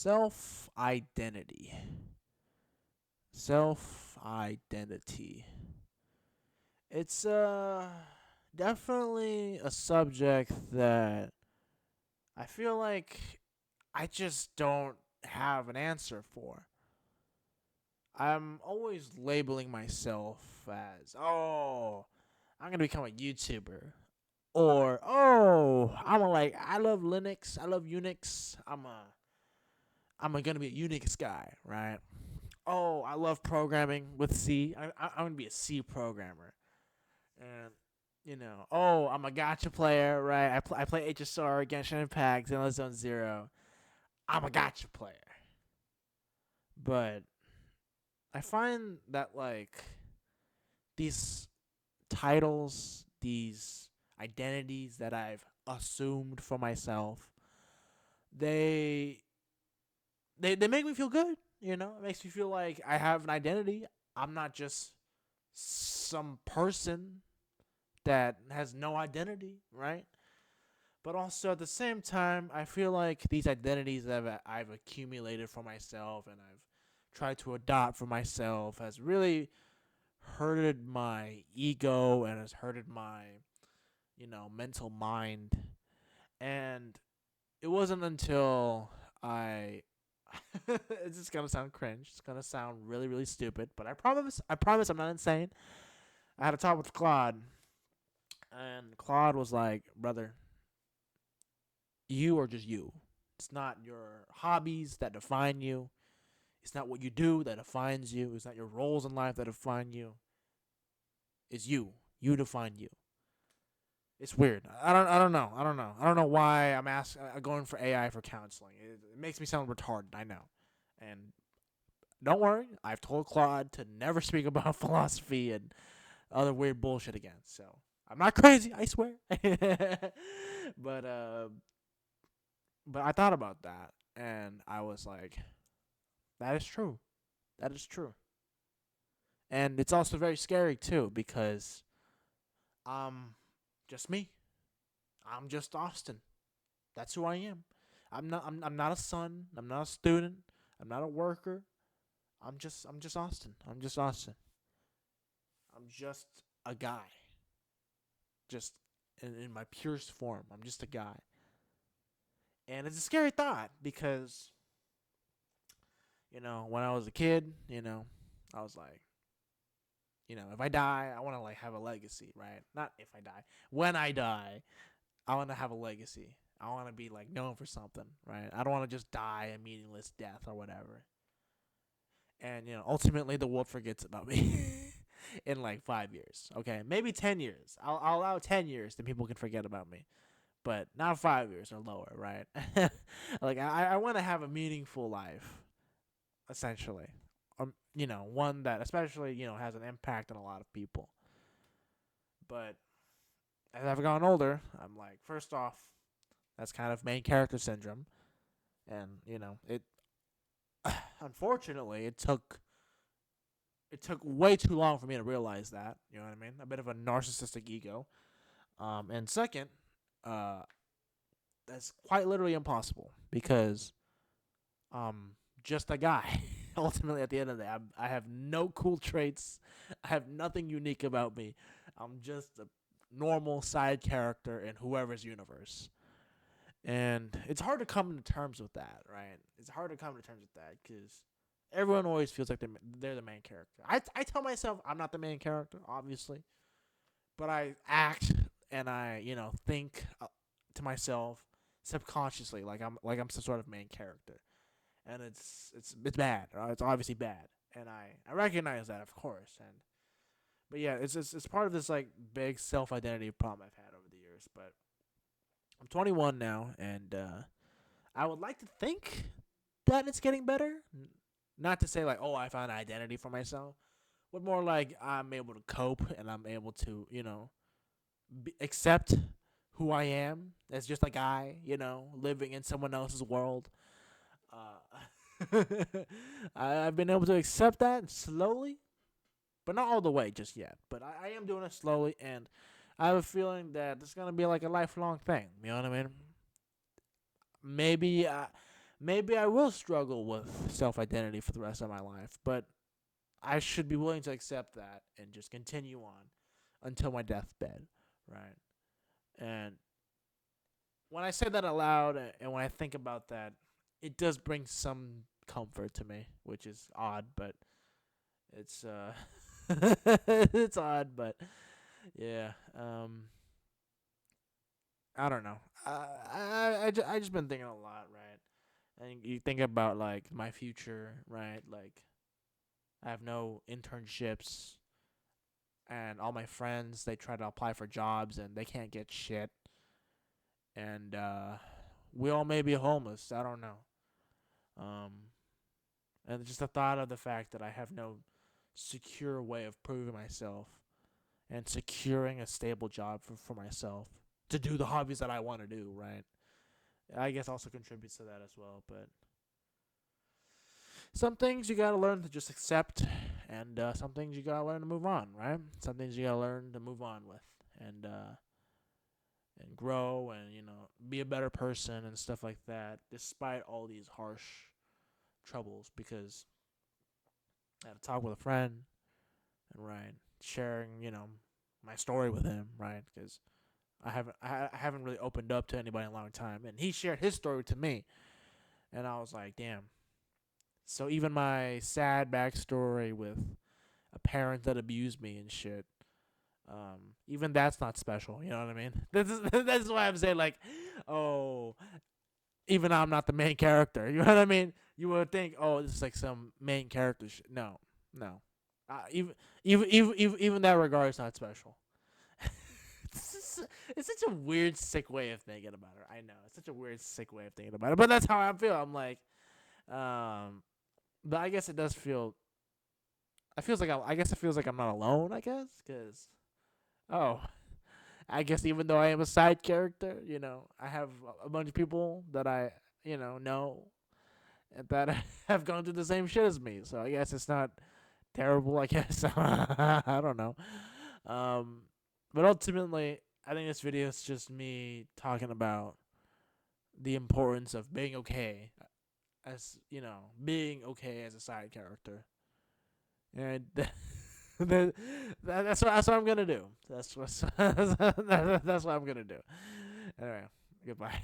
Self identity. Self identity. It's definitely a subject that I feel like I just don't have an answer for. I'm always labeling myself as, oh, I'm gonna become a YouTuber, or oh, I love Linux, I love Unix. I'm gonna be a Unix guy, right? Oh, I love programming with C. I'm gonna be a C programmer, and oh, I'm a gotcha player, right? I play HSR, Genshin Impact, Zenless Zone Zero. I'm a gotcha player, but I find that like these titles, these identities that I've assumed for myself, they they make me feel good. It makes me feel like I have an identity. I'm not just some person that has no identity, right? But also at the same time, I feel like these identities that I've accumulated for myself and I've tried to adopt for myself has really hurted my ego and has hurted my, mental mind. And it wasn't until I it's just gonna sound cringe. It's gonna sound really, really stupid, but I promise I'm not insane. I had a talk with Claude, and Claude was like, "Brother, you are just you. It's not your hobbies that define you. It's not what you do that defines you. It's not your roles in life that define you. It's you. You define you." It's weird. I don't know. I don't know why I'm going for AI for counseling. It makes me sound retarded. I know. And don't worry, I've told Claude to never speak about philosophy and other weird bullshit again. So I'm not crazy, I swear. but but I thought about that and I was like, that is true. That is true. And it's also very scary too because I'm just me. I'm just Austin. That's who I am. I'm not a son. I'm not a student. I'm not a worker. I'm just Austin. I'm just Austin. I'm just a guy. Just in my purest form. I'm just a guy. And it's a scary thought because, when I was a kid, I was like, if I die, I want to like have a legacy, right? Not if I die. When I die, I want to have a legacy. I want to be like known for something, right? I don't want to just die a meaningless death or whatever. And ultimately the world forgets about me in like 5 years. Okay, maybe 10 years. I'll allow 10 years that people can forget about me, but not 5 years or lower, right? Like I want to have a meaningful life, essentially. One that especially has an impact on a lot of people. But as I've gotten older, I'm like, first off, that's kind of main character syndrome, and it unfortunately it took way too long for me to realize that. You know what I mean? A bit of a narcissistic ego. And second, uh, that's quite literally impossible because just a guy. Ultimately, at the end of the day, I have no cool traits. I have nothing unique about me. I'm just a normal side character in whoever's universe. And it's hard to come to terms with that, right? It's hard to come to terms with that because everyone always feels like they're the main character. I tell myself I'm not the main character, obviously, but I act and I think to myself subconsciously like I'm some sort of main character, and it's bad. Right? It's obviously bad, and I recognize that, of course. And but yeah, it's part of this like big self identity problem I've had over the years. But I'm 21 now, and I would like to think that it's getting better. Not to say like, oh, I found an identity for myself, but more like I'm able to cope and I'm able to, accept who I am as just a guy, living in someone else's world. Uh, I've been able to accept that slowly, but not all the way just yet. But I am doing it slowly, and I have a feeling that it's gonna be like a lifelong thing. You know what I mean? Maybe maybe I will struggle with self identity for the rest of my life, but I should be willing to accept that and just continue on until my deathbed, right? And when I say that out loud and when I think about that, it does bring some comfort to me, which is odd, but it's it's odd, but yeah. I don't know. I just been thinking a lot, right? And you think about like my future, right? Like I have no internships, and all my friends they try to apply for jobs and they can't get shit, and we all may be homeless. I don't know. Um, and just the thought of the fact that I have no secure way of proving myself and securing a stable job for myself to do the hobbies that I want to do, right? I guess also contributes to that as well. But some things you gotta learn to just accept, and some things you gotta learn to move on, right? Some things you gotta learn to move on with, and grow, and be a better person and stuff like that, despite all these harsh troubles. Because I had to talk with a friend, and right, sharing my story with him, right? Because I haven't really opened up to anybody in a long time, and he shared his story to me, and I was like, damn. So even my sad backstory with a parent that abused me and shit, even that's not special. You know what I mean? That's why I'm saying like, oh, even I'm not the main character. You know what I mean? You would think, oh, this is like some main character shit. No, no. Even that regard is not special. It's such a weird, sick way of thinking about it. I know it's such a weird, sick way of thinking about it, but that's how I feel. I'm like, um, but I guess it does feel. I guess it feels like I'm not alone. I guess because oh, I guess even though I am a side character, I have a bunch of people that I know that have gone through the same shit as me. So I guess it's not terrible. I guess I don't know. Um, but ultimately, I think this video is just me talking about the importance of being okay, as being okay as a side character, and that's what I'm gonna do. That's what I'm gonna do. Anyway, goodbye.